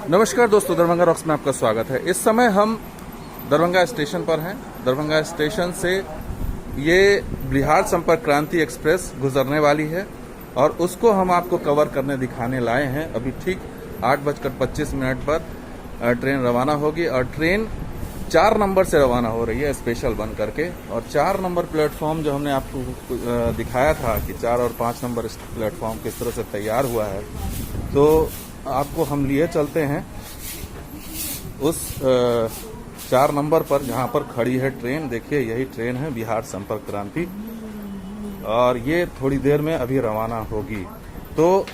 नमस्कार दोस्तों, दरभंगा रॉक्स में आपका स्वागत है। इस समय हम दरभंगा स्टेशन पर हैं। दरभंगा स्टेशन से ये बिहार संपर्क क्रांति एक्सप्रेस गुजरने वाली है और उसको हम आपको कवर करने दिखाने लाए हैं। अभी ठीक 8:25 पर ट्रेन रवाना होगी और ट्रेन 4 नंबर से रवाना हो रही है, स्पेशल बन करके। और 4 नंबर प्लेटफॉर्म जो हमने आपको दिखाया था कि 4 और 5 नंबर प्लेटफॉर्म किस तरह से तैयार हुआ है, तो आपको हम लिए चलते हैं उस 4 नंबर पर जहां पर खड़ी है ट्रेन। देखिए, यही ट्रेन है बिहार संपर्क क्रांति और ये थोड़ी देर में अभी रवाना होगी। तो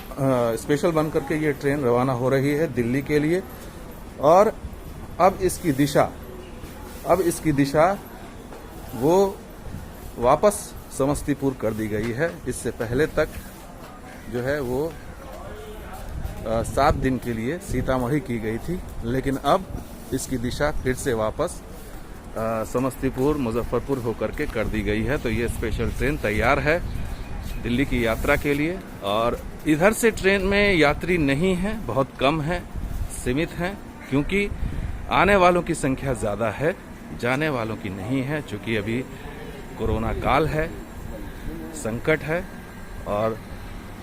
स्पेशल बन करके ये ट्रेन रवाना हो रही है दिल्ली के लिए। और अब इसकी दिशा वो वापस समस्तीपुर कर दी गई है। इससे पहले तक जो है वो 7 दिन के लिए सीतामढ़ी की गई थी, लेकिन अब इसकी दिशा फिर से वापस समस्तीपुर मुजफ्फरपुर होकर के कर दी गई है। तो ये स्पेशल ट्रेन तैयार है दिल्ली की यात्रा के लिए। और इधर से ट्रेन में यात्री नहीं है, बहुत कम है, सीमित हैं, क्योंकि आने वालों की संख्या ज़्यादा है, जाने वालों की नहीं है। चूँकि अभी कोरोना काल है, संकट है और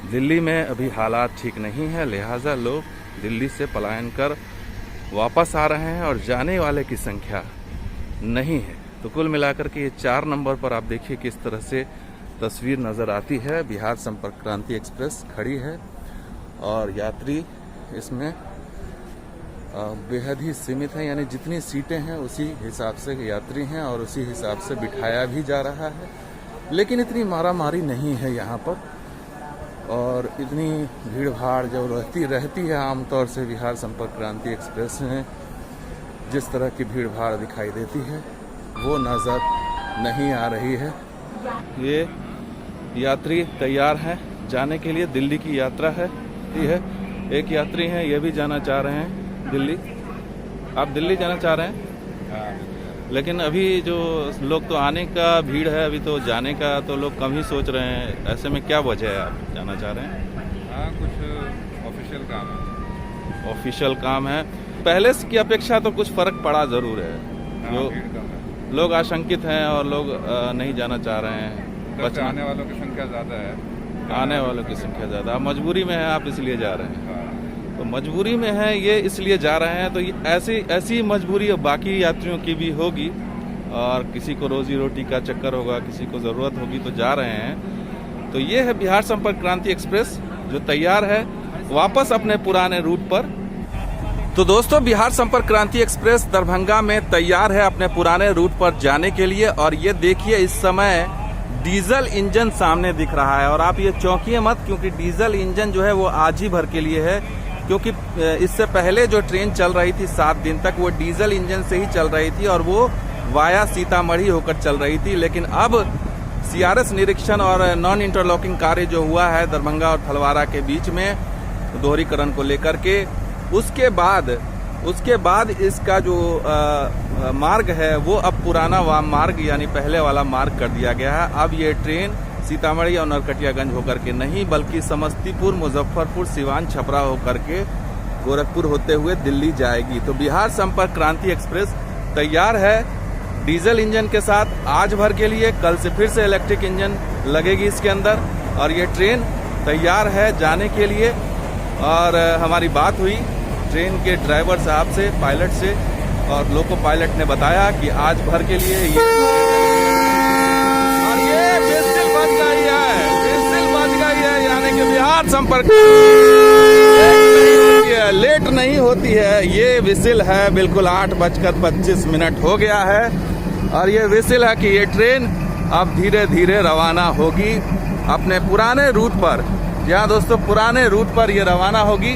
दिल्ली में अभी हालात ठीक नहीं है, लिहाजा लोग दिल्ली से पलायन कर वापस आ रहे हैं और जाने वाले की संख्या नहीं है। तो कुल मिलाकर के ये 4 नंबर पर आप देखिए किस तरह से तस्वीर नज़र आती है। बिहार संपर्क क्रांति एक्सप्रेस खड़ी है और यात्री इसमें बेहद ही सीमित है, यानी जितनी सीटें हैं उसी हिसाब से यात्री हैं और उसी हिसाब से बिठाया भी जा रहा है। लेकिन इतनी मारामारी नहीं है यहाँ पर और इतनी भीड़ भाड़ जो रहती है आमतौर से बिहार संपर्क क्रांति एक्सप्रेस में जिस तरह की भीड़ भाड़ दिखाई देती है वो नज़र नहीं आ रही है। ये यात्री तैयार हैं जाने के लिए, दिल्ली की यात्रा है। एक यात्री हैं, ये भी जाना चाह रहे हैं दिल्ली। आप दिल्ली जाना चाह रहे हैं? लेकिन अभी जो लोग तो आने का भीड़ है, अभी तो जाने का तो लोग कम ही सोच रहे हैं। ऐसे में क्या वजह है आप जाना चाह रहे हैं? हाँ, कुछ ऑफिशियल काम है। ऑफिशियल काम है। पहले की अपेक्षा तो कुछ फर्क पड़ा जरूर है। हाँ, जो भीड़ कम है। लोग आशंकित हैं और लोग नहीं जाना चाह रहे हैं। आने वालों की संख्या ज़्यादा है। आने वालों की संख्या ज़्यादा, मजबूरी में है आप इसलिए जा रहे हैं। हाँ। तो मजबूरी में है ये इसलिए जा रहे हैं। तो ऐसी मजबूरी बाकी यात्रियों की भी होगी और किसी को रोजी रोटी का चक्कर होगा, किसी को ज़रूरत होगी तो जा रहे हैं। तो ये है बिहार संपर्क क्रांति एक्सप्रेस जो तैयार है वापस अपने पुराने रूट पर। तो दोस्तों, बिहार संपर्क क्रांति एक्सप्रेस दरभंगा में तैयार है अपने पुराने रूट पर जाने के लिए। और ये देखिए, इस समय डीजल इंजन सामने दिख रहा है और आप ये चौंकिए मत, क्योंकि डीजल इंजन जो है वो आज ही भर के लिए है। क्योंकि इससे पहले जो ट्रेन चल रही थी 7 दिन तक, वो डीजल इंजन से ही चल रही थी और वो वाया सीतामढ़ी होकर चल रही थी। लेकिन अब सीआरएस निरीक्षण और नॉन इंटरलॉकिंग कार्य जो हुआ है दरभंगा और थलवारा के बीच में दोहरीकरण को लेकर के, उसके बाद इसका जो मार्ग है वो अब पुराना मार्ग यानी पहले वाला मार्ग कर दिया गया है। अब ये ट्रेन सीतामढ़ी और नरकटियागंज होकर के नहीं, बल्कि समस्तीपुर, मुजफ्फरपुर, सिवान, छपरा होकर के गोरखपुर होते हुए दिल्ली जाएगी। तो बिहार संपर्क क्रांति एक्सप्रेस तैयार है डीजल इंजन के साथ आज भर के लिए। कल से फिर से इलेक्ट्रिक इंजन लगेगी इसके अंदर और ये ट्रेन तैयार है जाने के लिए। और हमारी बात हुई ट्रेन के ड्राइवर साहब से, पायलट से, और लोको पायलट ने बताया कि आज भर के लिए ये यानी कि बिहार संपर्क लेट नहीं होती है। ये विसिल है, बिल्कुल 8:25 हो गया है और ये विसिल है कि ये ट्रेन अब धीरे धीरे रवाना होगी अपने पुराने रूट पर। जहाँ दोस्तों पुराने रूट पर ये रवाना होगी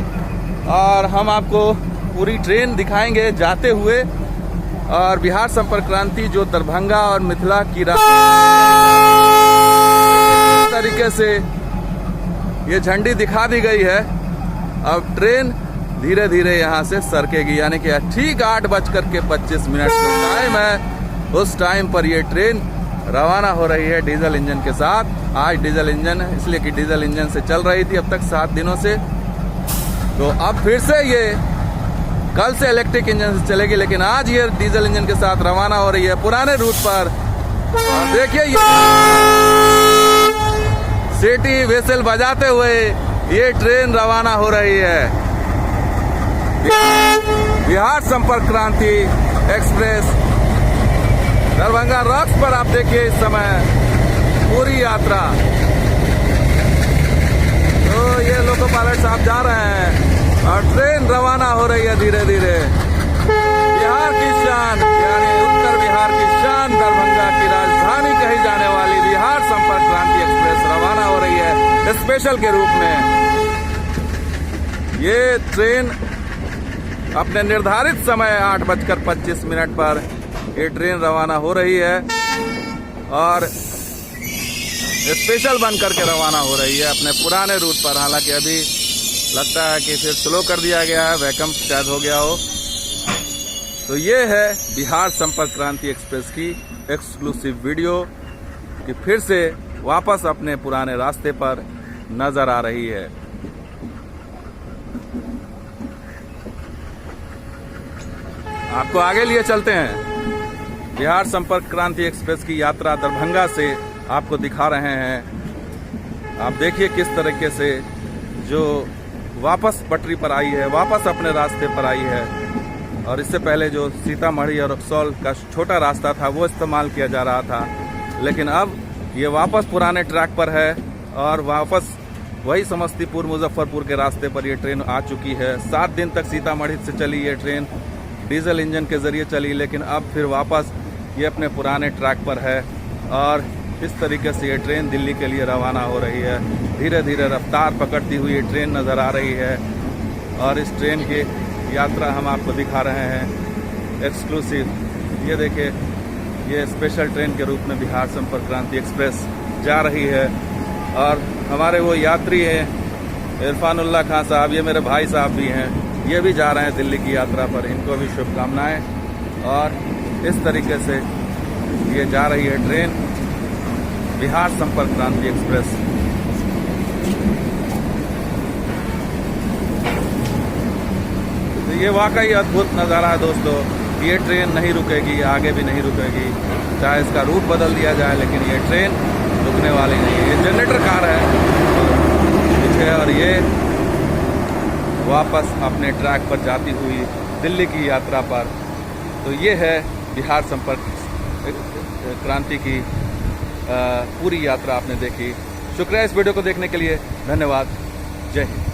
और हम आपको पूरी ट्रेन दिखाएंगे जाते हुए। और बिहार संपर्क क्रांति जो दरभंगा और मिथिला की तरीके से ये झंडी दिखा दी गई है। अब ट्रेन धीरे धीरे यहाँ से सरकेगी, यानी कि ठीक 8:25 जो टाइम है उस टाइम पर ये ट्रेन रवाना हो रही है डीजल इंजन के साथ। आज डीजल इंजन है इसलिए कि डीजल इंजन से चल रही थी अब तक 7 दिनों से। तो अब फिर से ये कल से इलेक्ट्रिक इंजन से चलेगी, लेकिन आज ये डीजल इंजन के साथ रवाना हो रही है पुराने रूट पर। और देखिए ये सिटी व्हिसल बजाते हुए ये ट्रेन रवाना हो रही है। बिहार संपर्क क्रांति एक्सप्रेस दरभंगा रॉक्स पर आप देखिए इस समय पूरी यात्रा। तो ये लोको पायलट साहब जा रहे हैं और ट्रेन रवाना हो रही है धीरे धीरे। बिहार की शान यानी उत्तर बिहार की शान दरभंगा की राजधानी कही जाने वाली बिहार संपर्क क्रांति एक्सप्रेस रवाना हो रही है स्पेशल के रूप में। ये ट्रेन अपने निर्धारित समय 8:25 पर ये ट्रेन रवाना हो रही है और स्पेशल बन करके रवाना हो रही है अपने पुराने रूट पर। हालांकि अभी लगता है कि फिर स्लो कर दिया गया है, वैकम शायद हो गया हो। तो ये है बिहार संपर्क क्रांति एक्सप्रेस की एक्सक्लूसिव वीडियो कि फिर से वापस अपने पुराने रास्ते पर नजर आ रही है। आपको आगे लिए चलते हैं। बिहार संपर्क क्रांति एक्सप्रेस की यात्रा दरभंगा से आपको दिखा रहे हैं। आप देखिए किस तरीके से जो वापस पटरी पर आई है, वापस अपने रास्ते पर आई है। और इससे पहले जो सीतामढ़ी और रक्सौल का छोटा रास्ता था वो इस्तेमाल किया जा रहा था, लेकिन अब ये वापस पुराने ट्रैक पर है और वापस वही समस्तीपुर मुजफ्फरपुर के रास्ते पर ये ट्रेन आ चुकी है। 7 दिन तक सीतामढ़ी से चली ये ट्रेन, डीजल इंजन के जरिए चली, लेकिन अब फिर वापस ये अपने पुराने ट्रैक पर है और इस तरीके से ये ट्रेन दिल्ली के लिए रवाना हो रही है। धीरे धीरे रफ्तार पकड़ती हुई ये ट्रेन नज़र आ रही है और इस ट्रेन की यात्रा हम आपको दिखा रहे हैं एक्सक्लूसिव। ये देखिए ये स्पेशल ट्रेन के रूप में बिहार संपर्क क्रांति एक्सप्रेस जा रही है और हमारे वो यात्री हैं इरफानुल्लाह खान साहब, ये मेरे भाई साहब भी हैं, ये भी जा रहे हैं दिल्ली की यात्रा पर। इनको भी शुभकामनाएं। और इस तरीके से ये जा रही है ट्रेन बिहार संपर्क क्रांति एक्सप्रेस। तो ये वाकई अद्भुत नज़ारा है दोस्तों। ये ट्रेन नहीं रुकेगी, आगे भी नहीं रुकेगी, चाहे इसका रूट बदल दिया जाए, लेकिन ये ट्रेन रुकने वाली नहीं है। ये जनरेटर कार है पीछे और ये वापस अपने ट्रैक पर जाती हुई दिल्ली की यात्रा पर। तो ये है बिहार संपर्क क्रांति की पूरी यात्रा आपने देखी। शुक्रिया इस वीडियो को देखने के लिए, धन्यवाद, जय हिंद।